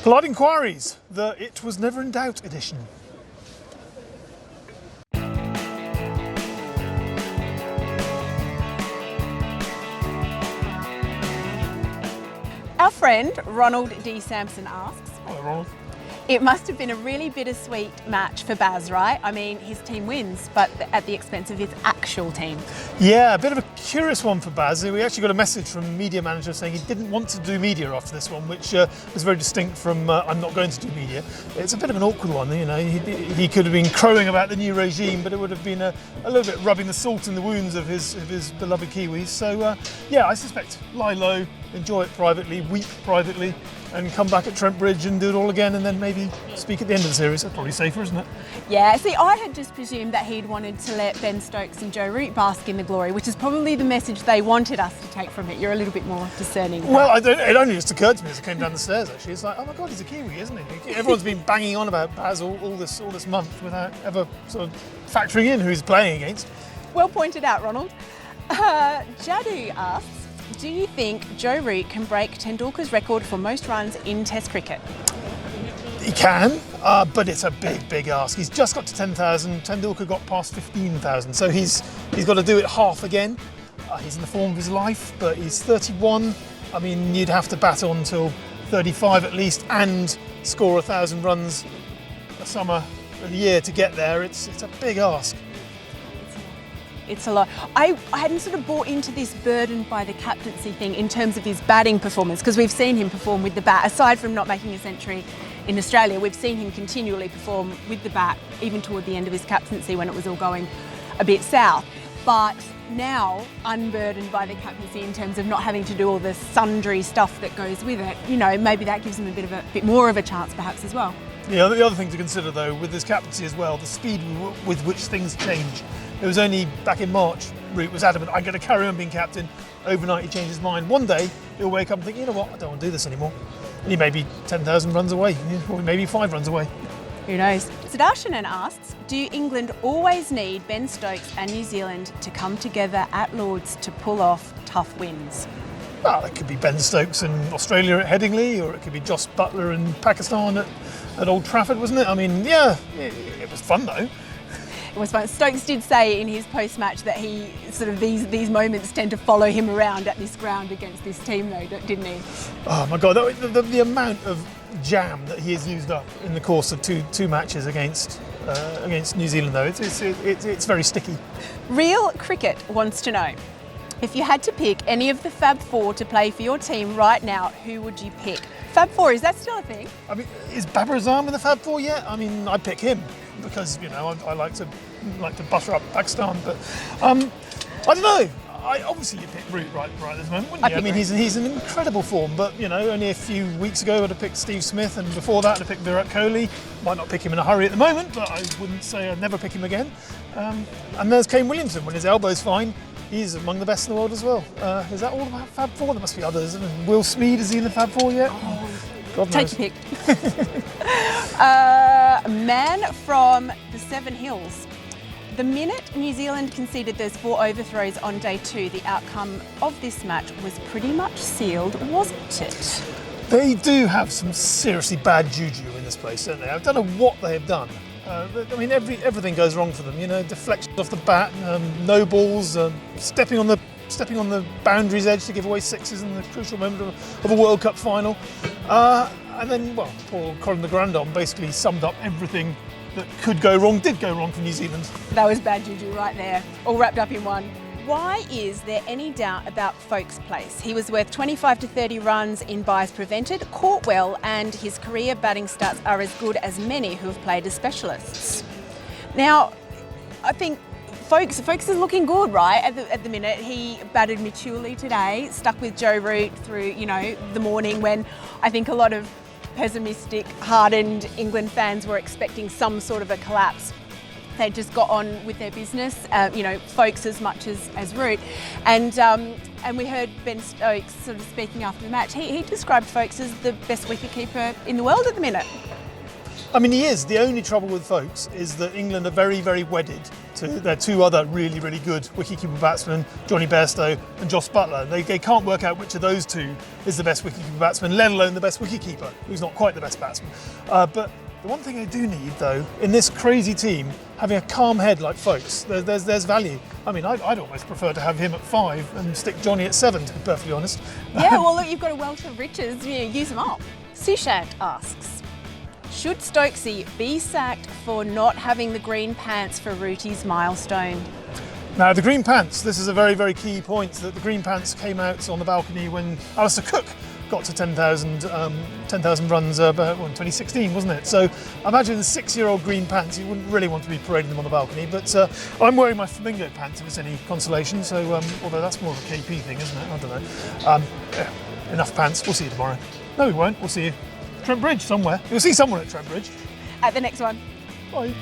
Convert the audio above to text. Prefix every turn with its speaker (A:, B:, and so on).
A: Polite inquiries, the It Was Never in Doubt edition.
B: Our friend Ronald D. Sampson asks,
A: Hello, Ronald.
B: it must have been a really bittersweet match for Baz, right? I mean, his team wins, but at the expense of his actual team.
A: Yeah, a bit of a curious one for Baz. We actually got a message from media manager saying he didn't want to do media after this one, which was very distinct from I'm not going to do media. It's a bit of an awkward one, you know. He could have been crowing about the new regime, but it would have been a little bit rubbing the salt in the wounds of his beloved Kiwis. So yeah, I suspect lie low, enjoy it privately, weep privately, and come back at Trent Bridge and do it all again, and then maybe speak at the end of the series. That's probably safer, isn't it?
B: Yeah, see, I had just presumed that he'd wanted to let Ben Stokes and Joe Root bask in the glory, which is probably the message they wanted us to take from it. You're a little bit more discerning.
A: Well, it only just occurred to me as I came down the stairs, actually. It's like, oh my God, he's a Kiwi, isn't he? Everyone's been banging on about Baz all this month without ever sort of factoring in who he's playing against.
B: Well pointed out, Ronald. Jadu asks, do you think Joe Root can break Tendulkar's record for most runs in Test cricket?
A: He can, but it's a big ask. He's just got to 10,000. Tendulkar got past 15,000, so he's got to do it half again. He's in the form of his life, but he's 31. I mean, you'd have to bat on till 35 at least, and score 1,000 runs a summer, a year to get there. It's a big ask.
B: It's a lot. I hadn't sort of bought into this burdened by the captaincy thing in terms of his batting performance, because we've seen him perform with the bat. Aside from not making a century in Australia, we've seen him continually perform with the bat, even toward the end of his captaincy when it was all going a bit south. But now, unburdened by the captaincy in terms of not having to do all the sundry stuff that goes with it, you know, maybe that gives him a bit more of a chance perhaps as well.
A: Yeah, the other thing to consider though, with his captaincy as well, the speed with which things change. It was only back in March, Root was adamant, I'm going to carry on being captain. Overnight he changed his mind. One day he'll wake up and think, you know what, I don't want to do this anymore. And he may be 10,000 runs away, or maybe 5 runs away.
B: Who knows? Sudarshanan asks, do England always need Ben Stokes and New Zealand to come together at Lord's to pull off tough wins?
A: Well, it could be Ben Stokes in Australia at Headingley, or it could be Jos Buttler in Pakistan at Old Trafford, wasn't it? I mean, yeah, it was fun though.
B: It was fun. Stokes did say in his post-match that he sort of these moments tend to follow him around at this ground against this team, though, didn't he?
A: Oh my God, the amount of jam that he has used up in the course of two matches against New Zealand, though, it's very sticky. Real
B: Cricket wants to know, if you had to pick any of the Fab Four to play for your team right now, who would you pick? Fab Four, is that still a thing?
A: I mean, is Babar Azam in the Fab Four yet? I mean, I'd pick him because, you know, I like to butter up Pakistan, but I don't know. Obviously you pick Root right at this moment, wouldn't you? I mean, he's in incredible form, but, you know, only a few weeks ago I'd have picked Steve Smith, and before that I'd have picked Virat Kohli. Might not pick him in a hurry at the moment, but I wouldn't say I'd never pick him again. And there's Kane Williamson. When his elbow's fine, he's among the best in the world as well. Is that all about Fab Four? There must be others. And Will Smeed, is he in the Fab Four yet?
B: Oh,
A: God knows.
B: Take your pick. Man from the Seven Hills. The minute New Zealand conceded those 4 overthrows on day 2, the outcome of this match was pretty much sealed, wasn't it?
A: They do have some seriously bad juju in this place, don't they? I don't know what they have done. I mean, everything goes wrong for them. You know, deflections off the bat, no balls, stepping on the boundary's edge to give away 6s in the crucial moment of a World Cup final. And then, well, poor Colin de Grandon basically summed up everything that could go wrong, did go wrong for New Zealand.
B: That was bad juju right there, all wrapped up in one. Why is there any doubt about Foakes' place? He was worth 25 to 30 runs in byes prevented, caught well, and his career batting stats are as good as many who have played as specialists. Now, I think Foakes is looking good, right, at the minute. He batted maturely today, stuck with Joe Root through, you know, the morning when I think a lot of pessimistic, hardened England fans were expecting some sort of a collapse. They just got on with their business, you know, Foakes as much as Root. And we heard Ben Stokes sort of speaking after the match. He described Foakes as the best wicketkeeper in the world at the minute.
A: I mean, he is. The only trouble with Foakes is that England are very, very wedded to their two other really, really good wicketkeeper batsmen, Johnny Bairstow and Joss Buttler. They can't work out which of those two is the best wicketkeeper batsman, let alone the best wicketkeeper, who's not quite the best batsman. But the one thing they do need, though, in this crazy team, having a calm head like Foakes, there's value. I mean, I'd almost prefer to have him at 5 and stick Johnny at 7, to be perfectly honest.
B: Yeah, well, look, you've got a wealth of riches. Use them up. Sushant asks, should Stokesy be sacked for not having the green pants for Rooty's milestone?
A: Now, the green pants, this is a very, very key point, that the green pants came out on the balcony when Alistair Cook got to 10,000 runs in 2016, wasn't it? So imagine the 6-year-old green pants, you wouldn't really want to be parading them on the balcony, but I'm wearing my flamingo pants if it's any consolation, so although that's more of a KP thing, isn't it? I don't know. Yeah, enough pants, we'll see you tomorrow. No, we won't, we'll see you. Trent Bridge somewhere. You'll see someone at Trent Bridge.
B: At the next one.
A: Bye.